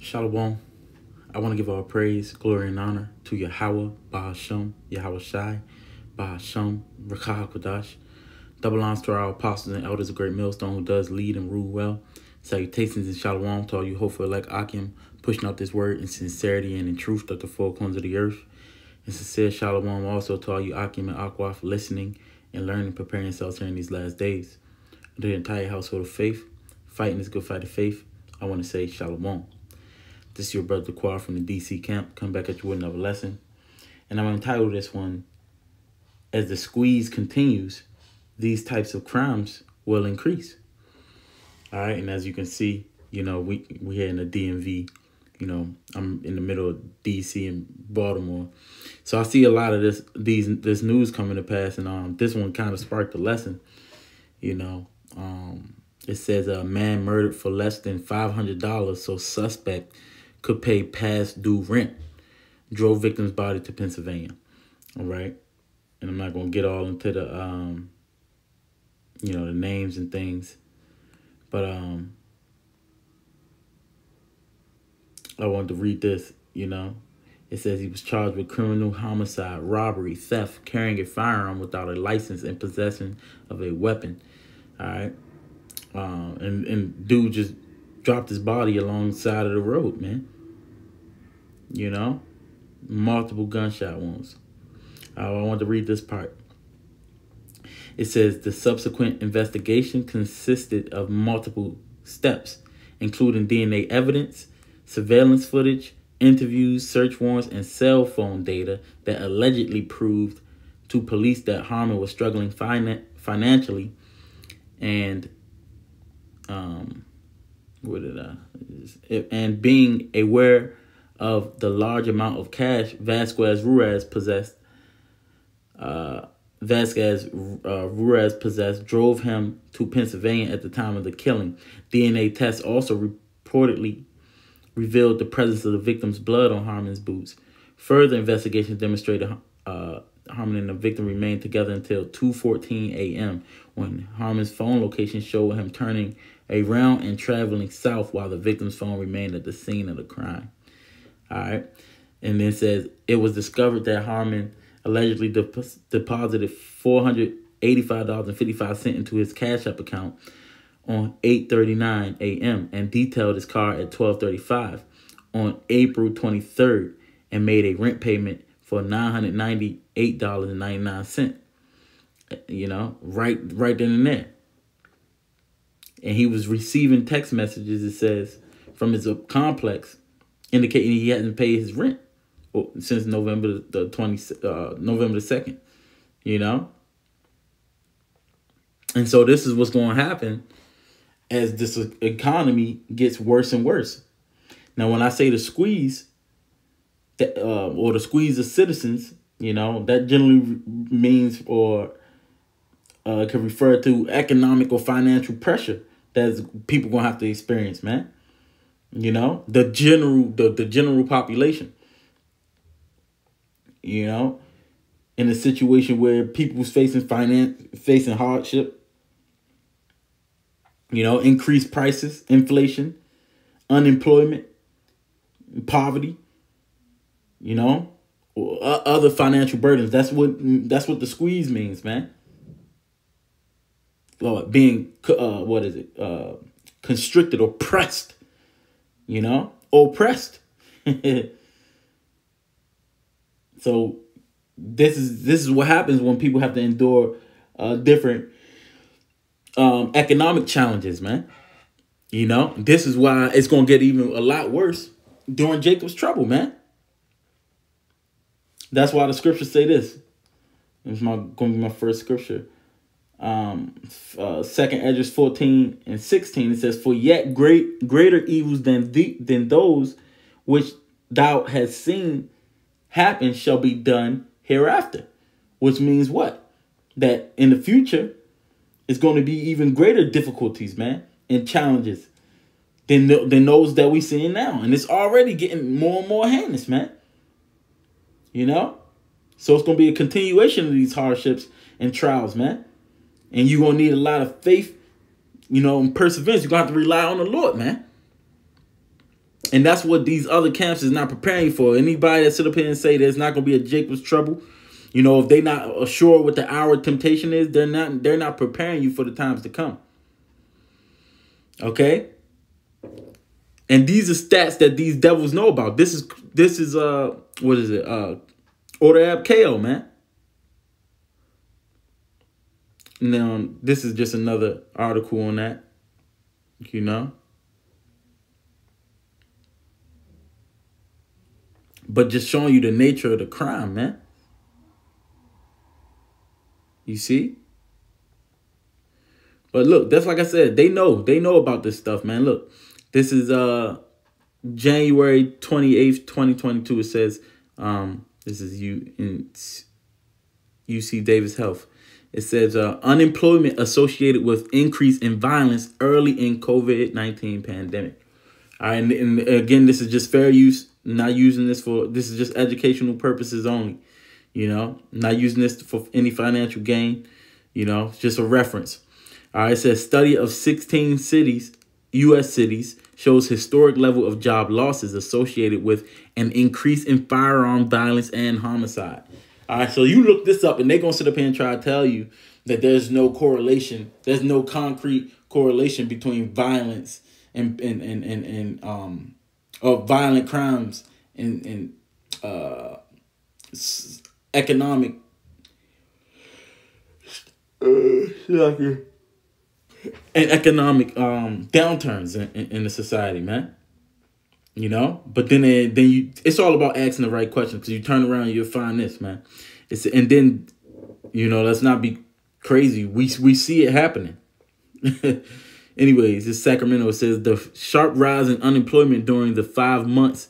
Shalom. I want to give all praise, glory, and honor to Yahweh, Bahasham, Yahweh Shai, Bahasham, Rakah Kodash. Double honors to our apostles and elders of Great Millstone who does lead and rule well. Salutations and shalom to all you hopeful like Akim, pushing out this word in sincerity and in truth to the four corners of the earth. And sincere shalom also to all you Akim and Aqua for listening and learning, preparing yourselves here in these last days. The entire household of faith, fighting this good fight of faith, I want to say shalom. This is your brother Quar from the DC camp. Come back at you with another lesson. And I'm going to title this one, As the Squeeze Continues, These Types of Crimes Will Increase. All right, and as you can see, you know, we here in the DMV. You know, I'm in the middle of DC and Baltimore. So I see a lot of this news coming to pass, and this one kind of sparked a lesson. You know, it says a man murdered for less than $500, so suspect could pay past due rent. Drove victim's body to Pennsylvania. All right. And I'm not going to get all into the, you know, the names and things. But I wanted to read this, you know. It says he was charged with criminal homicide, robbery, theft, carrying a firearm without a license, and possession of a weapon. All right. And dude just dropped his body alongside of the road, man. You know, multiple gunshot wounds. I want to read this part. It says the subsequent investigation consisted of multiple steps, including DNA evidence, surveillance footage, interviews, search warrants, and cell phone data that allegedly proved to police that Harmon was struggling financially and and being aware of the large amount of cash Vasquez-Ruiz possessed, drove him to Pennsylvania at the time of the killing. DNA tests also reportedly revealed the presence of the victim's blood on Harmon's boots. Further investigations demonstrated Harmon and the victim remained together until 2:14 a.m. when Harmon's phone location showed him turning around and traveling south while the victim's phone remained at the scene of the crime. All right. And then it says it was discovered that Harmon allegedly deposited $485.55 into his Cash App account on 8:39 a.m. and detailed his car at 12:35 on April 23rd and made a rent payment for $998.99. You know, right then and there. And he was receiving text messages, it says, from his complex indicating he hadn't paid his rent since November the 2nd, you know? And so this is what's going to happen as this economy gets worse and worse. Now, when I say the squeeze, or the squeeze of citizens, you know, that generally means or can refer to economic or financial pressure that people going to have to experience, man. You know, the general population, you know, in a situation where people's facing hardship, you know, increased prices, inflation, unemployment, poverty, you know, or other financial burdens. That's what the squeeze means, man. Being constricted or pressed. You know, oppressed. So this is what happens when people have to endure different economic challenges, man. You know, this is why it's going to get even a lot worse during Jacob's trouble, man. That's why the scriptures say this. It's going to be my first scripture. 2nd Esdras 14:16, it says, "For yet greater evils than those which thou hast seen happen shall be done hereafter." Which means what? That in the future, it's going to be even greater difficulties, man, and challenges than those that we seeing now. And it's already getting more and more heinous, man. You know? So it's going to be a continuation of these hardships and trials, man. And you're going to need a lot of faith, you know, and perseverance. You're going to have to rely on the Lord, man. And that's what these other camps is not preparing you for. Anybody that sit up here and say there's not going to be a Jacob's trouble, you know, if they not sure what the hour of temptation is, they're not preparing you for the times to come. Okay? And these are stats that these devils know about. This is what is it? Order Ab KO, man. Now, this is just another article on that, you know. But just showing you the nature of the crime, man. You see? But look, that's like I said, they know about this stuff, man. Look, this is January 28th, 2022. It says, this is UC Davis Health. It says unemployment associated with increase in violence early in COVID-19 pandemic. All right, and again, this is just fair use. Not using this this is just educational purposes only. You know, not using this for any financial gain. You know, it's just a reference. All right, it says study of 16 cities, U.S. cities, shows historic level of job losses associated with an increase in firearm violence and homicide. All right, so you look this up and they're going to sit up here and try to tell you that there's no correlation. There's no concrete correlation between violence of violent crimes and economic downturns in the society, man. You know, but then it's all about asking the right questions, because you turn around and you'll find this, man. And then, you know, let's not be crazy. We see it happening. Anyways, this Sacramento, it says the sharp rise in unemployment during the 5 months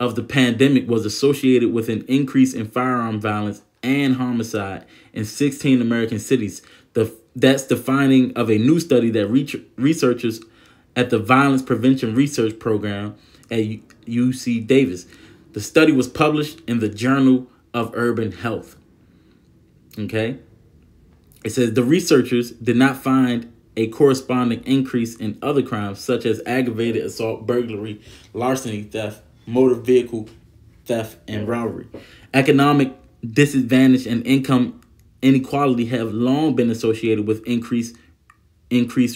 of the pandemic was associated with an increase in firearm violence and homicide in 16 American cities. That's the finding of a new study that researchers at the Violence Prevention Research Program at UC Davis. The study was published in the Journal of Urban Health. Okay. It says the researchers did not find a corresponding increase in other crimes such as aggravated assault, burglary, larceny, theft, motor vehicle theft, and robbery. Economic disadvantage and income inequality have long been associated with increased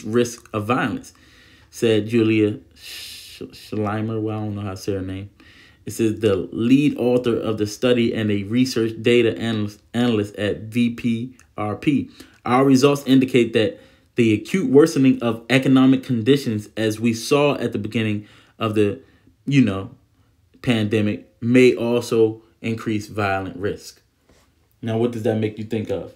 risk of violence, said Julia Schleimer. Well, I don't know how to say her name. It says the lead author of the study and a research data analyst at VPRP. Our results indicate that the acute worsening of economic conditions, as we saw at the beginning of the, pandemic, may also increase violent risk. Now, what does that make you think of?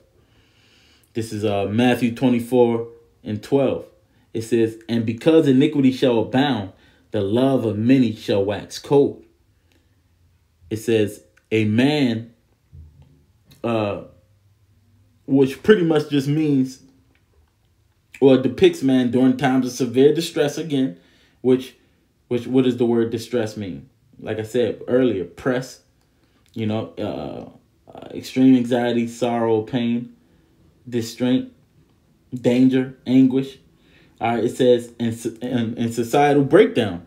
This is Matthew 24:12. It says, and because iniquity shall abound, the love of many shall wax cold. It says, a man, which pretty much just means, or depicts man during times of severe distress again, which what does the word distress mean? Like I said earlier, press, extreme anxiety, sorrow, pain, distress, danger, anguish. All right, it says, and societal breakdown,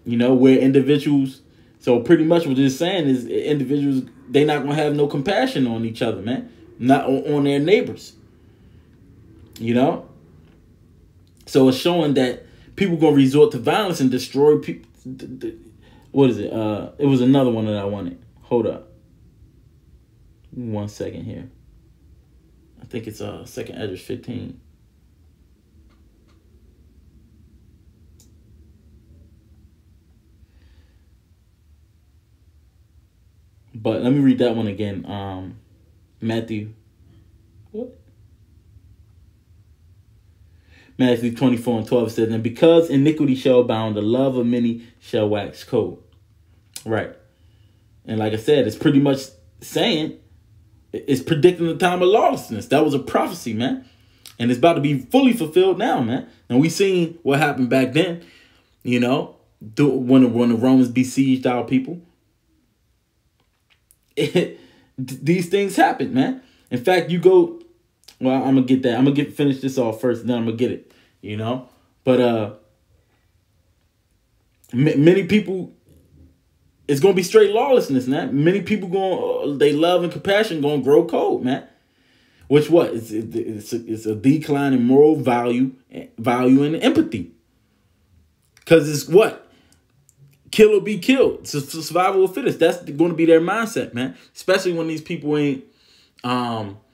where individuals, so pretty much what it's saying is individuals, they're not going to have no compassion on each other, man. Not on their neighbors, So it's showing that people going to resort to violence and destroy people. What is it? It was another one that I wanted. Hold up. 1 second here. I think it's 2nd Esdras 15. But let me read that one again. Matthew 24:12 says, and because iniquity shall abound, the love of many shall wax cold. Right. And like I said, it's pretty much saying, it's predicting the time of lawlessness. That was a prophecy, man. And it's about to be fully fulfilled now, man. And we seen what happened back then, when the Romans besieged our people. These things happen, man. In fact, you go, well, I'm going to get that. I'm going to finish this off first, and then I'm going to get it, But Many people, it's going to be straight lawlessness, man. Many people they love and compassion going to grow cold, man. Which what? It's a decline in moral value and empathy. Because it's what? Kill or be killed. It's a survival of fittest. That's going to be their mindset, man. Especially when these people ain't they're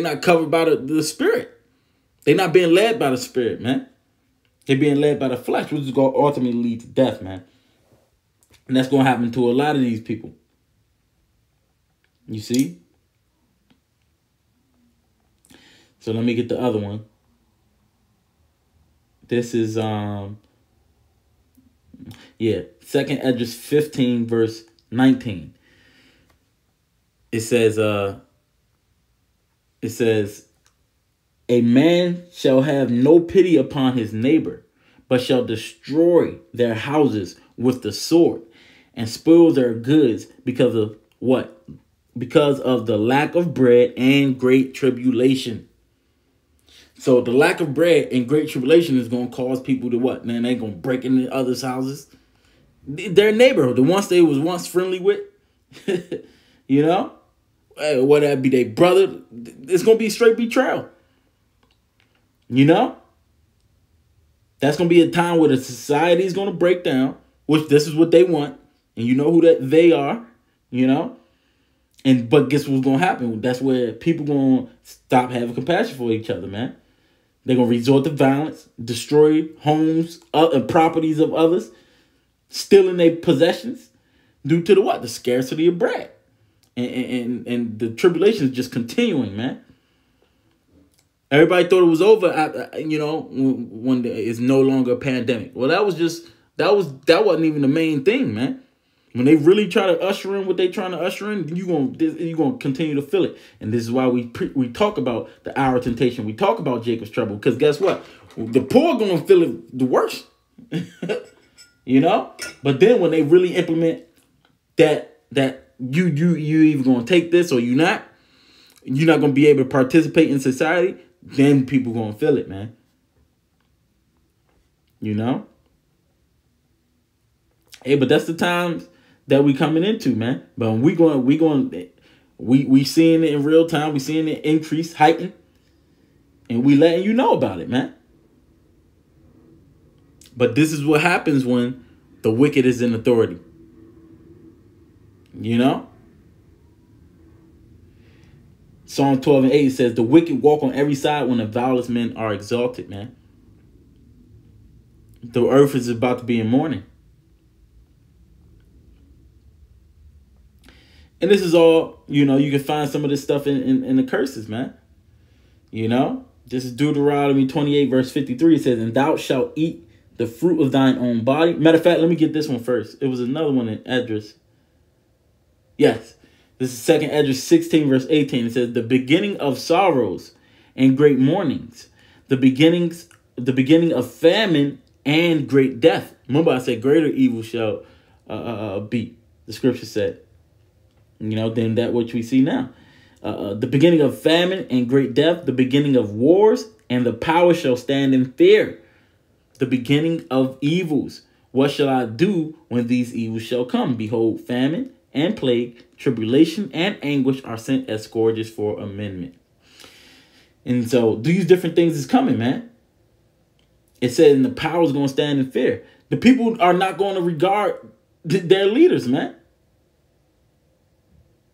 not covered by the spirit. They're not being led by the spirit, man. They're being led by the flesh, which is going to ultimately lead to death, man. And that's going to happen to a lot of these people. You see? So let me get the other one. This is 2 Esdras 15 verse 19. It says a man shall have no pity upon his neighbor, but shall destroy their houses with the sword and spoil their goods because of what? Because of the lack of bread and great tribulation. So the lack of bread and great tribulation is going to cause people to what? Man, they're going to break into others' houses. Their neighborhood, the ones they was once friendly with, you know, whether that be their brother, it's going to be straight betrayal. You know, that's going to be a time where the society is going to break down, which this is what they want. And you know who that they are, you know. But guess what's going to happen? That's where people going to stop having compassion for each other, man. They're going to resort to violence, destroy homes and properties of others, stealing their possessions due to the what? The scarcity of bread. And the tribulation is just continuing, man. Everybody thought it was over, you know, when it's no longer a pandemic. Well, that wasn't even the main thing, man. When they really try to usher in what they trying to usher in, you're gonna continue to feel it. And this is why we talk about the hour of temptation. We talk about Jacob's trouble. Because guess what? The poor going to feel it the worst. You know? But then when they really implement that you either going to take this or you're not going to be able to participate in society, then people going to feel it, man. You know? Hey, but that's the times that we coming into, man. But we seeing it in real time. We seeing it increase, heighten, and we letting you know about it, man. But this is what happens when the wicked is in authority. You know? Psalm 12 and 8 says, the wicked walk on every side when the vilest men are exalted, man. The earth is about to be in mourning. And this is all, you know, you can find some of this stuff in the curses, man. You know, this is Deuteronomy 28, verse 53. It says, and thou shalt eat the fruit of thine own body. Matter of fact, let me get this one first. It was another one in Esdras. Yes, this is 2 Esdras 16, verse 18. It says, the beginning of sorrows and great mournings, the beginning of famine and great death. Remember, I said greater evil shall be, the scripture said. You know, than that which we see now. The beginning of famine and great death, the beginning of wars, and the power shall stand in fear. The beginning of evils. What shall I do when these evils shall come? Behold, famine and plague, tribulation and anguish are sent as scourges for amendment. And so these different things is coming, man. It said, and the power is going to stand in fear. The people are not going to regard their leaders, man.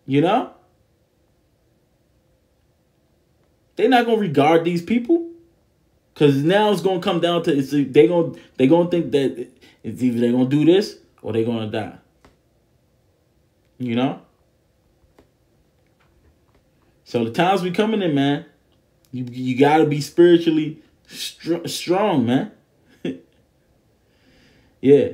You know? They're not going to regard these people. Because now it's going to come down to, they're going to think that it's either they're going to do this or they're going to die. You know? So the times we coming in, man, you got to be spiritually strong, man. Yeah.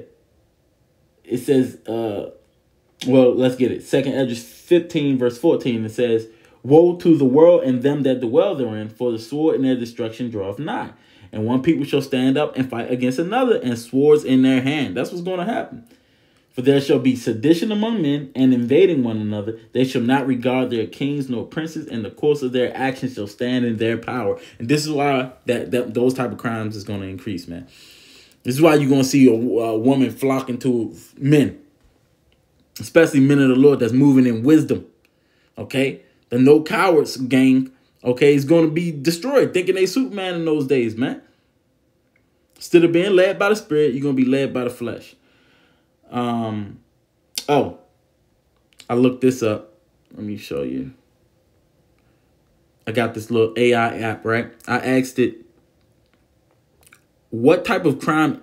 It says, well, let's get it. 2 Esdras 15, verse 14, it says, woe to the world and them that dwell therein, for the sword in their destruction draweth nigh. And one people shall stand up and fight against another, and swords in their hand. That's what's going to happen. For there shall be sedition among men, and invading one another. They shall not regard their kings nor princes, and the course of their actions shall stand in their power. And this is why those type of crimes is going to increase, man. This is why you're going to see a woman flocking to men, especially men of the Lord that's moving in wisdom. Okay, the no cowards gang, okay, is going to be destroyed, thinking they Superman in those days, man. Instead of being led by the Spirit, you're going to be led by the flesh. Oh, I looked this up. Let me show you. I got this little AI app, right? I asked it, what type of crime,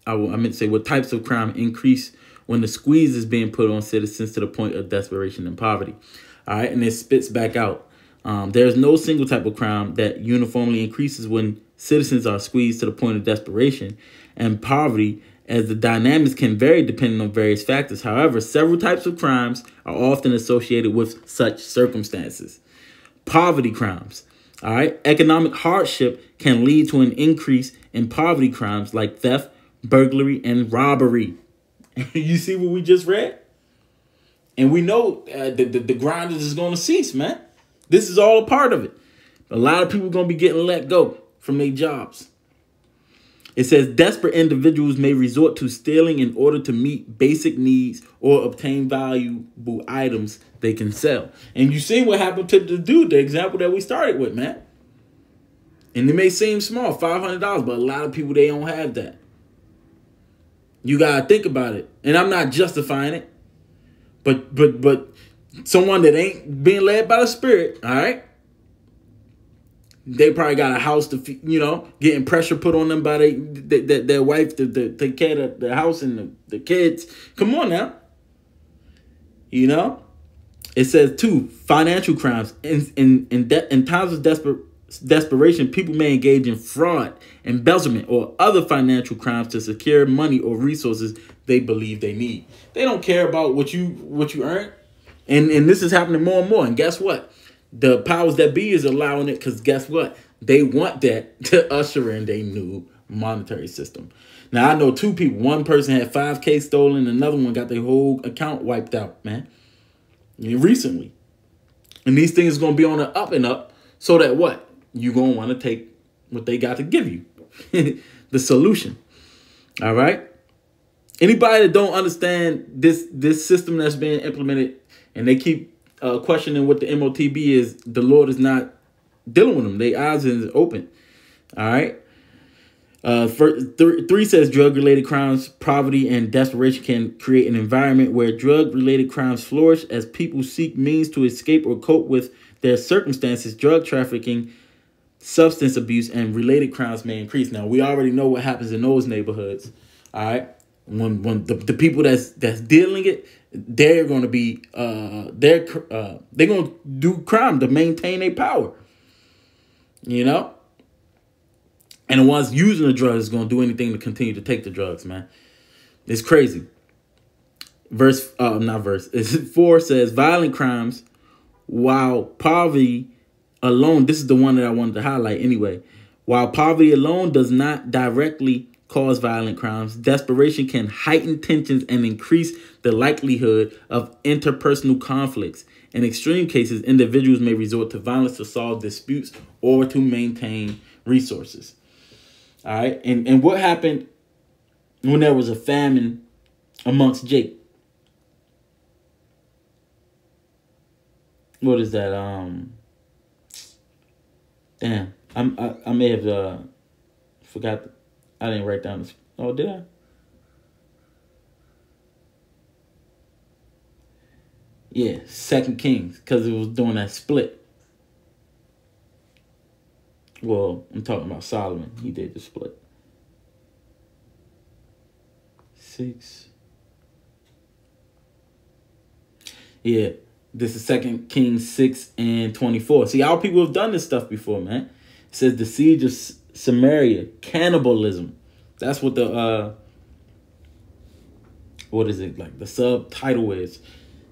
I meant to say, what types of crime increase when the squeeze is being put on citizens to the point of desperation and poverty? All right, and it spits back out. There's no single type of crime that uniformly increases when citizens are squeezed to the point of desperation and poverty, as the dynamics can vary depending on various factors. However, several types of crimes are often associated with such circumstances. Poverty crimes. All right. Economic hardship can lead to an increase in poverty crimes like theft, burglary, and robbery. You see what we just read? And we know the grinders is going to cease, man. This is all a part of it. A lot of people are going to be getting let go from their jobs. It says desperate individuals may resort to stealing in order to meet basic needs or obtain valuable items they can sell. And you see what happened to the dude, the example that we started with, man. And it may seem small, $500, but a lot of people, they don't have that. You got to think about it. And I'm not justifying it. But someone that ain't being led by the Spirit, all right? They probably got a house to, getting pressure put on them by their wife to take care of the house and the kids. Come on now. It says, too, financial crimes. In times of desperation, people may engage in fraud, embezzlement, or other financial crimes to secure money or resources they believe they need. They don't care about what you earn. And this is happening more and more. And guess what? The powers that be is allowing it because guess what? They want that to usher in their new monetary system. Now, I know two people. One person had $5K stolen. Another one got their whole account wiped out, man. Recently. And these things are going to be on the up and up so that what? You're going to want to take what they got to give you. The solution. All right? Anybody that don't understand this system that's being implemented and they keep questioning what the MOTB is, the Lord is not dealing with them. Their eyes is open. All right. 3 says drug-related crimes, poverty, and desperation can create an environment where drug-related crimes flourish as people seek means to escape or cope with their circumstances. Drug trafficking, substance abuse, and related crimes may increase. Now, we already know what happens in those neighborhoods. All right. When the people that's dealing it, they're going to be they're going to do crime to maintain their power, and the ones using the drugs is going to do anything to continue to take the drugs, man. It's crazy. It's 4 says violent crimes, while poverty alone, this is the one that I wanted to highlight anyway, while poverty alone does not directly cause violent crimes, desperation can heighten tensions and increase the likelihood of interpersonal conflicts. In extreme cases, individuals may resort to violence to solve disputes or to maintain resources. All right. And what happened when there was a famine amongst Jake? What is that? Damn. I may have forgot. I didn't write down this. Oh, did I? Yeah, 2 Kings, because it was doing that split. Well, I'm talking about Solomon. He did the split. 6. Yeah, this is 2 Kings 6:24. See, our people have done this stuff before, man. It says the siege of Samaria, cannibalism. That's what the what is it, like the subtitle is.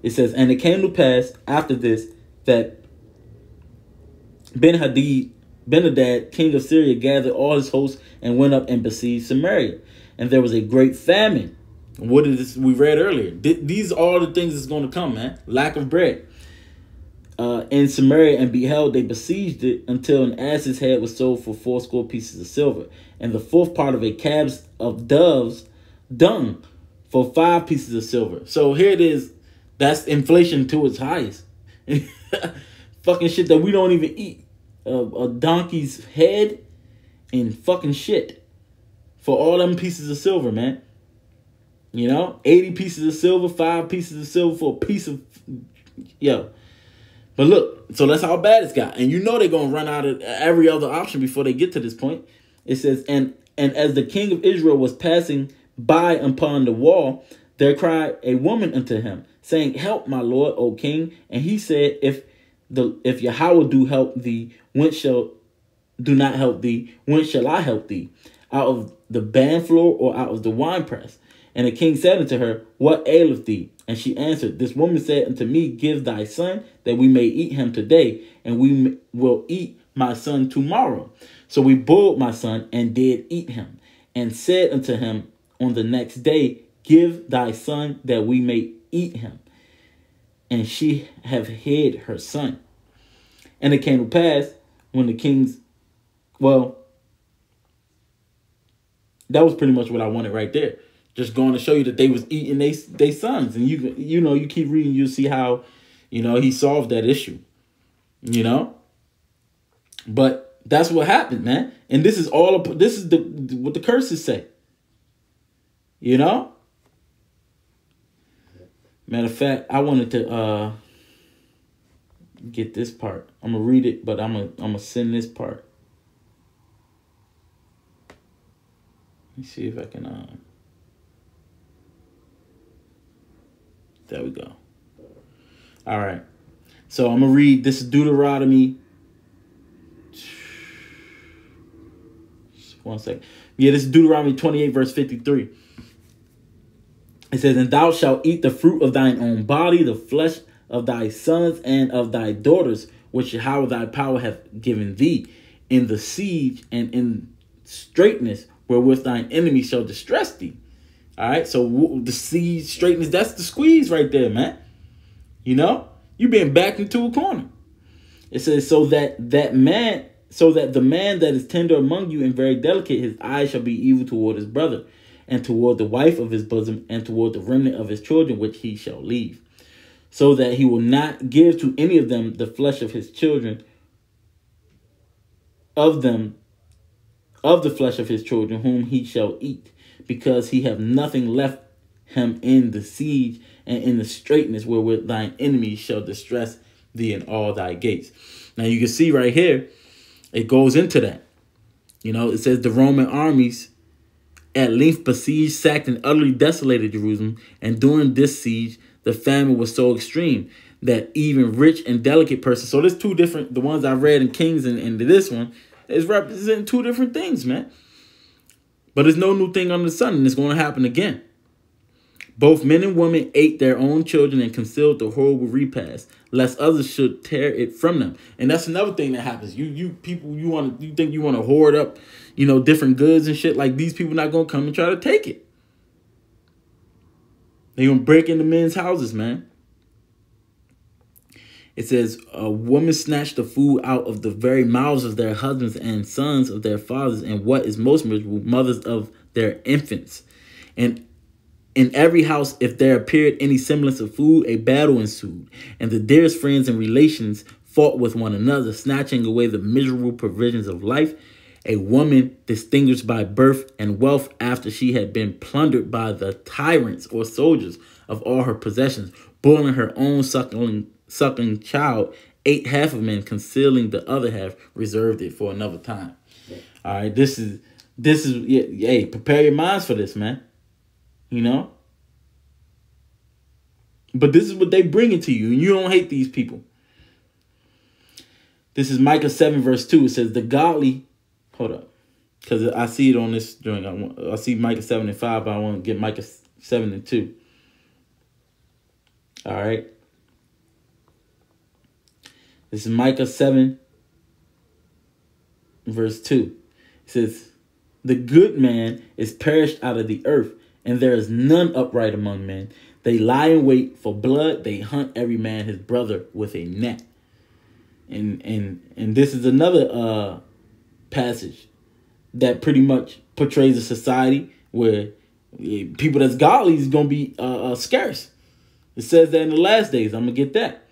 It says, and it came to pass after this that Ben-Hadad, king of Syria, gathered all his hosts and went up and besieged Samaria. And there was a great famine What is this we read earlier? These are all the things that's going to come, man. Lack of bread. In Samaria, and beheld, they besieged it until an ass's head was sold for 80 pieces of silver, and the fourth part of a calves of doves dung for 5 pieces of silver. So here it is. That's inflation to its highest. Fucking shit that we don't even eat. A donkey's head and fucking shit for all them pieces of silver, man. 80 pieces of silver, 5 pieces of silver for a piece of, yo. But look, so that's how bad it's got. And they're going to run out of every other option before they get to this point. It says, and as the king of Israel was passing by upon the wall, there cried a woman unto him, saying, help, my lord, O king. And he said, if Yahweh do help thee, do not help thee, whence shall I help thee? Out of the band floor or out of the winepress? And the king said unto her, what aileth thee? And she answered, this woman said unto me, give thy son, that we may eat him today, and we will eat my son tomorrow. So we boiled my son, and did eat him, and said unto him on the next day, give thy son, that we may eat him. And she have hid her son. And it came to pass, when the king's, well, that was pretty much what I wanted right there. Just going to show you that they was eating they sons. And you keep reading, you'll see how, he solved that issue. But that's what happened, man. And this is what the curses say. Matter of fact, I wanted to get this part. I'm gonna read it, but I'm gonna send this part. Let me see if I can there we go. All right. So I'm going to read. This is Deuteronomy. One second. Yeah, this is Deuteronomy 28, verse 53. It says, and thou shalt eat the fruit of thine own body, the flesh of thy sons and of thy daughters, which Yahweh thy power hath given thee, in the siege and in straitness wherewith thine enemy shall distress thee. All right, so the siege, straightness, that's the squeeze right there, man. You being backed into a corner. It says, so that the man that is tender among you and very delicate, his eyes shall be evil toward his brother, and toward the wife of his bosom, and toward the remnant of his children, which he shall leave, so that he will not give to any of them the flesh of his children, of the flesh of his children, whom he shall eat, because he have nothing left him in the siege and in the straitness wherewith thine enemies shall distress thee in all thy gates. Now you can see right here, it goes into that. It says the Roman armies at length besieged, sacked, and utterly desolated Jerusalem. And during this siege, the famine was so extreme that even rich and delicate persons. So there's two different, the ones I read in Kings and this one is representing two different things, man. But there's no new thing under the sun, and it's going to happen again. Both men and women ate their own children and concealed the horrible repast, lest others should tear it from them. And that's another thing that happens. You people, you think you want to hoard up, different goods and shit. Like, these people not going to come and try to take it. They're going to break into men's houses, man. It says, a woman snatched the food out of the very mouths of their husbands and sons of their fathers, and what is most miserable, mothers of their infants. And in every house, if there appeared any semblance of food, a battle ensued, and the dearest friends and relations fought with one another, snatching away the miserable provisions of life. A woman distinguished by birth and wealth, after she had been plundered by the tyrants or soldiers of all her possessions, boiling her own suckling child, ate half of it, concealing the other half, reserved it for another time. All right, this is hey, prepare your minds for this, man. But this is what they bring it to you, and you don't hate these people. This is Micah 7 verse 2. It says, the godly, hold up, because I see it on this joint. I see Micah 7 and 5, but I want to get Micah 7 and 2. All right. This is Micah 7 verse 2. It says, the good man is perished out of the earth, and there is none upright among men. They lie in wait for blood. They hunt every man his brother with a net. And this is another passage that pretty much portrays a society where people that's godly is going to be scarce. It says that in the last days. I'm going to get that.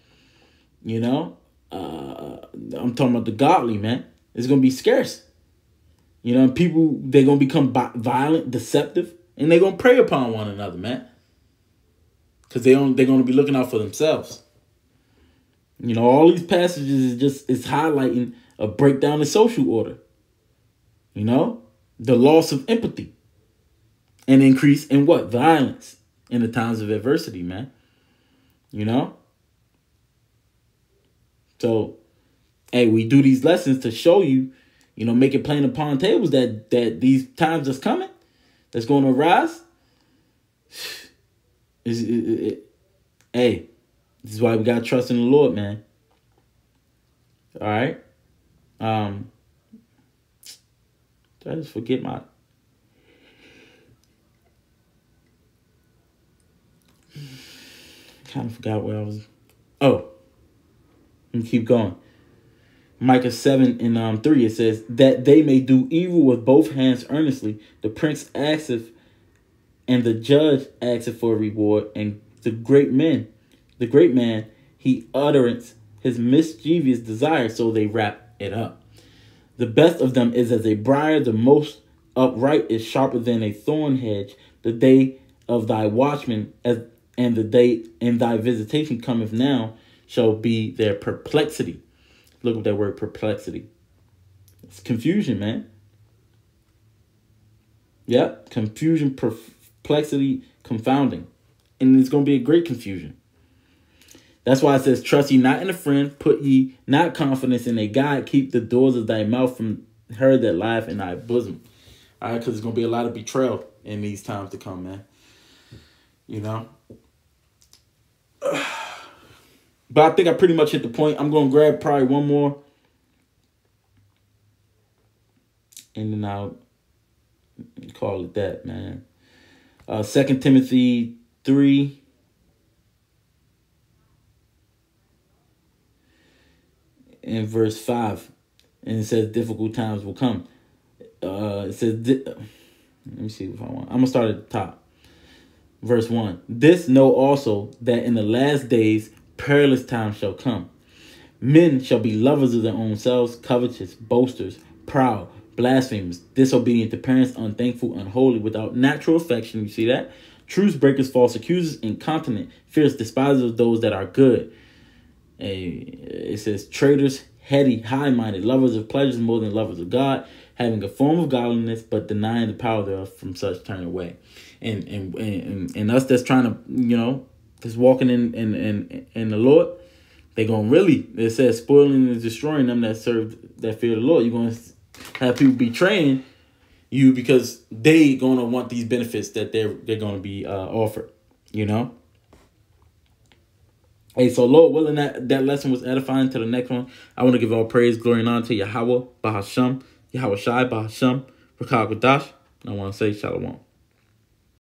You know, I'm talking about the godly, man. It's going to be scarce. You know, people, they're going to become violent, deceptive, and they're going to prey upon one another, man. Because they're going to be looking out for themselves. You know, all these passages is highlighting a breakdown in social order. You know, the loss of empathy. An increase in what? Violence in the times of adversity, man. You know? So, hey, we do these lessons to show you, you know, make it plain upon tables that these times that's coming, that's going to arise. Hey, this is why we got to trust in the Lord, man. All right? Did I just forget my... kind of forgot where I was. Oh, let me keep going. Micah 7 and 3, it says, that they may do evil with both hands earnestly. The prince asketh, and the judge asketh for a reward, and the great man, he uttereth his mischievous desire, so they wrap it up. The best of them is as a briar, the most upright is sharper than a thorn hedge. The day of thy watchman and the day in thy visitation cometh now shall be their perplexity. Look at that word perplexity. It's confusion, man. Yeah, confusion, perplexity, confounding. And it's going to be a great confusion. That's why it says, trust ye not in a friend, put ye not confidence in a God, keep the doors of thy mouth from her that lieth in thy bosom. All right, because there's going to be a lot of betrayal in these times to come, man. You know? But I think I pretty much hit the point. I'm going to grab probably one more. And then I'll call it that, man. 2 Timothy 3. In verse 5. And it says difficult times will come. It says... let me see if I want... I'm going to start at the top. Verse 1. This know also that in the last days perilous times shall come. Men shall be lovers of their own selves, covetous, boasters, proud, blasphemers, disobedient to parents, unthankful, unholy, without natural affection. You see that? Truce breakers, false accusers, incontinent, fierce, despisers of those that are good. It says traitors, heady, high-minded, lovers of pleasures more than lovers of God, having a form of godliness, but denying the power thereof, from such turn away. And us that's trying to, you know, that's walking in the Lord, they're going to really, it says, spoiling and destroying them that fear the Lord. You're going to have people betraying you because they going to want these benefits that they're going to be offered, you know? Hey, so Lord willing, that lesson was edifying. To the next one, I want to give all praise, glory, and honor to Yahweh, Bahasham, Yahweh Shai, Bahasham, Rakah Kodash. I want to say Shalom.